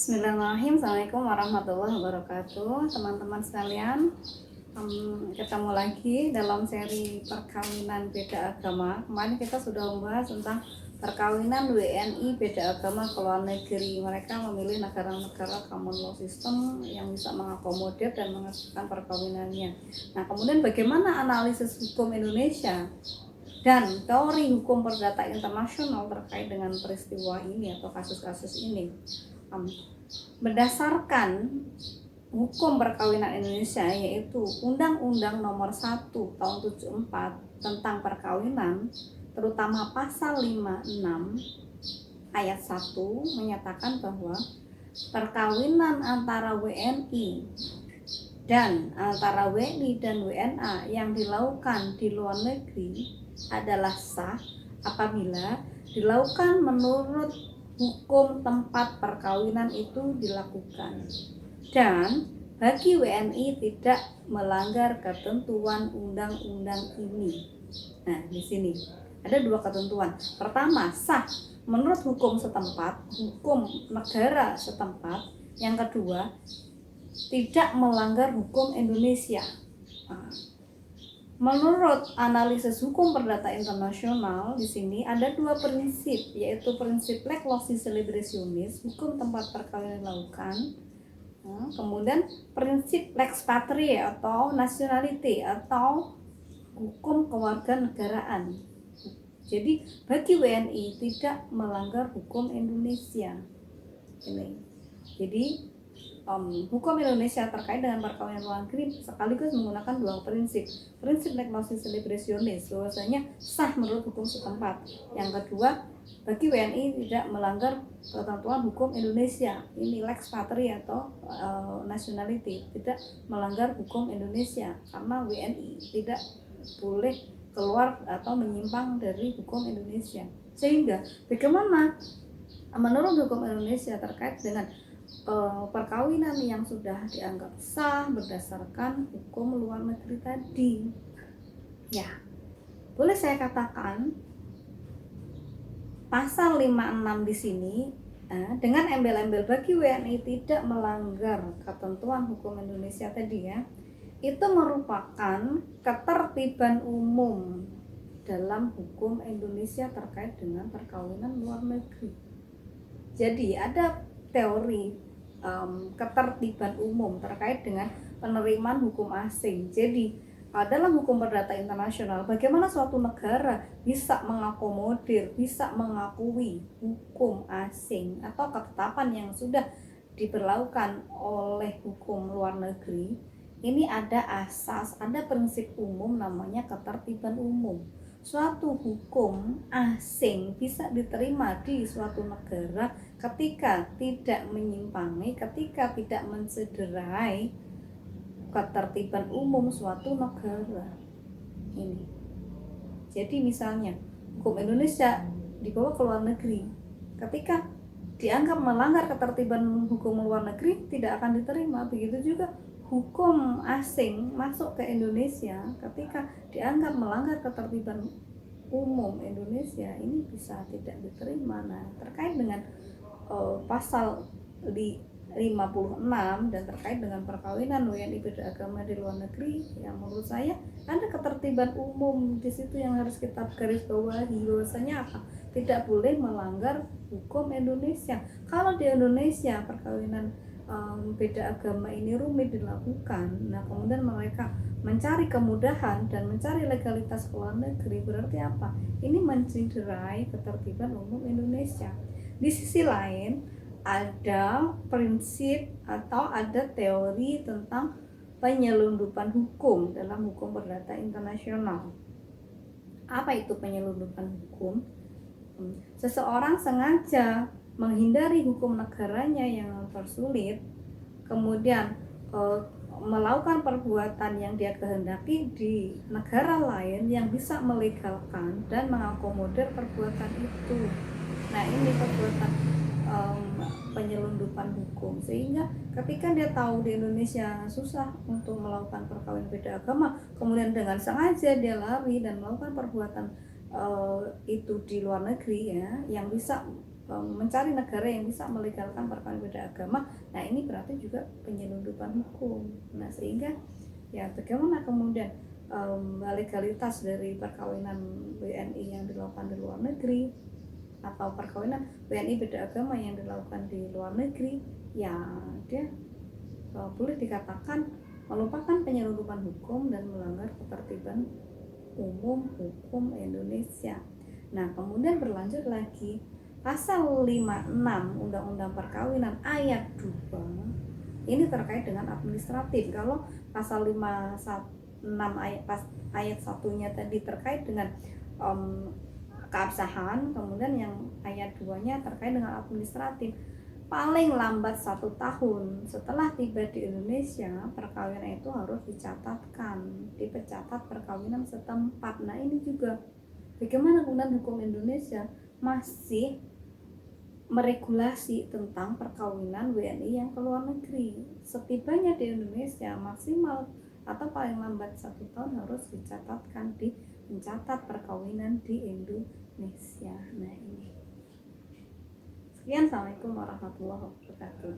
Bismillahirrahmanirrahim. Assalamualaikum warahmatullahi wabarakatuh. Teman-teman sekalian, ketemu lagi dalam seri perkawinan beda agama. Kemarin kita sudah membahas tentang perkawinan WNI beda agama ke luar negeri. Mereka memilih negara-negara common law system yang bisa mengakomodir dan mengesahkan perkawinannya. Nah, kemudian bagaimana analisis hukum Indonesia dan teori hukum perdata internasional terkait dengan peristiwa ini atau kasus-kasus ini? Berdasarkan hukum perkawinan Indonesia, yaitu Undang-Undang Nomor 1 Tahun 74 tentang perkawinan, terutama pasal 56 ayat 1 menyatakan bahwa perkawinan antara WNI dan antara WNI dan WNA yang dilakukan di luar negeri adalah sah apabila dilakukan menurut hukum tempat perkawinan itu dilakukan, dan bagi WNI tidak melanggar ketentuan undang-undang ini. Nah, di sini ada dua ketentuan. Pertama, sah menurut hukum setempat, hukum negara setempat. Yang kedua, tidak melanggar hukum Indonesia. Menurut analisis hukum perdata internasional, di sini ada dua prinsip, yaitu prinsip lex loci celebrationis, hukum tempat perkawinan dilakukan, kemudian prinsip lex patrie atau nationality atau hukum kewarganegaraan. Jadi bagi WNI tidak melanggar hukum Indonesia. Ini. Jadi hukum Indonesia terkait dengan perkawinan luar negeri sekaligus menggunakan dua prinsip lex loci celebrationis, bahwasanya sah menurut hukum setempat. Yang kedua, bagi WNI tidak melanggar ketentuan hukum Indonesia, ini lex patrie atau nationality, tidak melanggar hukum Indonesia karena WNI tidak boleh keluar atau menyimpang dari hukum Indonesia. Sehingga bagaimana menurut hukum Indonesia terkait dengan perkawinan yang sudah dianggap sah berdasarkan hukum luar negeri tadi, ya boleh saya katakan pasal 56 di sini dengan embel-embel bagi WNI tidak melanggar ketentuan hukum Indonesia tadi, ya, itu merupakan ketertiban umum dalam hukum Indonesia terkait dengan perkawinan luar negeri. Jadi ada teori ketertiban umum terkait dengan penerimaan hukum asing. Jadi dalam hukum perdata internasional, bagaimana suatu negara bisa mengakomodir, bisa mengakui hukum asing atau ketetapan yang sudah diberlakukan oleh hukum luar negeri. Ini ada asas, ada prinsip umum namanya ketertiban umum. Suatu hukum asing bisa diterima di suatu negara ketika tidak menyimpangi, ketika tidak mencederai ketertiban umum suatu negara. Ini. Jadi misalnya hukum Indonesia dibawa ke luar negeri, ketika dianggap melanggar ketertiban hukum luar negeri tidak akan diterima. Begitu juga hukum asing masuk ke Indonesia, ketika dianggap melanggar ketertiban umum Indonesia, ini bisa tidak diterima. Nah, terkait dengan pasal di 56 dan terkait dengan perkawinan WNI beda agama di luar negeri, yang menurut saya ada ketertiban umum di situ yang harus kita garis bawahi, bahwasanya apa? Tidak boleh melanggar hukum Indonesia. Kalau di Indonesia perkawinan beda agama ini rumit dilakukan, nah kemudian mereka mencari kemudahan dan mencari legalitas ke luar negeri, berarti apa? Ini mencederai ketertiban umum Indonesia. Di sisi lain ada prinsip atau ada teori tentang penyelundupan hukum dalam hukum perdata internasional. Apa itu penyelundupan hukum? Seseorang sengaja menghindari hukum negaranya yang tersulit, kemudian melakukan perbuatan yang dia kehendaki di negara lain yang bisa melegalkan dan mengakomodir perbuatan itu. Nah, ini perbuatan penyelundupan hukum, sehingga ketika dia tahu di Indonesia susah untuk melakukan perkawinan beda agama, kemudian dengan sengaja dia lari dan melakukan perbuatan itu di luar negeri, ya, yang bisa mencari negara yang bisa melegalkan perkawinan beda agama. Nah ini berarti juga penyelundupan hukum. Nah sehingga ya bagaimana kemudian legalitas dari perkawinan WNI yang dilakukan di luar negeri atau perkawinan WNI beda agama yang dilakukan di luar negeri, ya dia boleh dikatakan merupakan penyelundupan hukum dan melanggar ketertiban umum hukum Indonesia. Nah kemudian berlanjut lagi, pasal 56 Undang-Undang Perkawinan ayat 2 ini terkait dengan administratif. Kalau pasal 56 ayat 1-nya tadi terkait dengan keabsahan, kemudian yang ayat 2-nya terkait dengan administratif. Paling lambat 1 tahun setelah tiba di Indonesia, perkawinan itu harus dicatatkan di pecatat perkawinan setempat. Nah ini juga bagaimana kemudian hukum Indonesia masih meregulasi tentang perkawinan WNI yang ke luar negeri. Setibanya di Indonesia maksimal atau paling lambat 1 tahun harus dicatatkan di mencatat perkawinan di Indonesia. Nah ini. Sekian, assalamualaikum warahmatullahi wabarakatuh.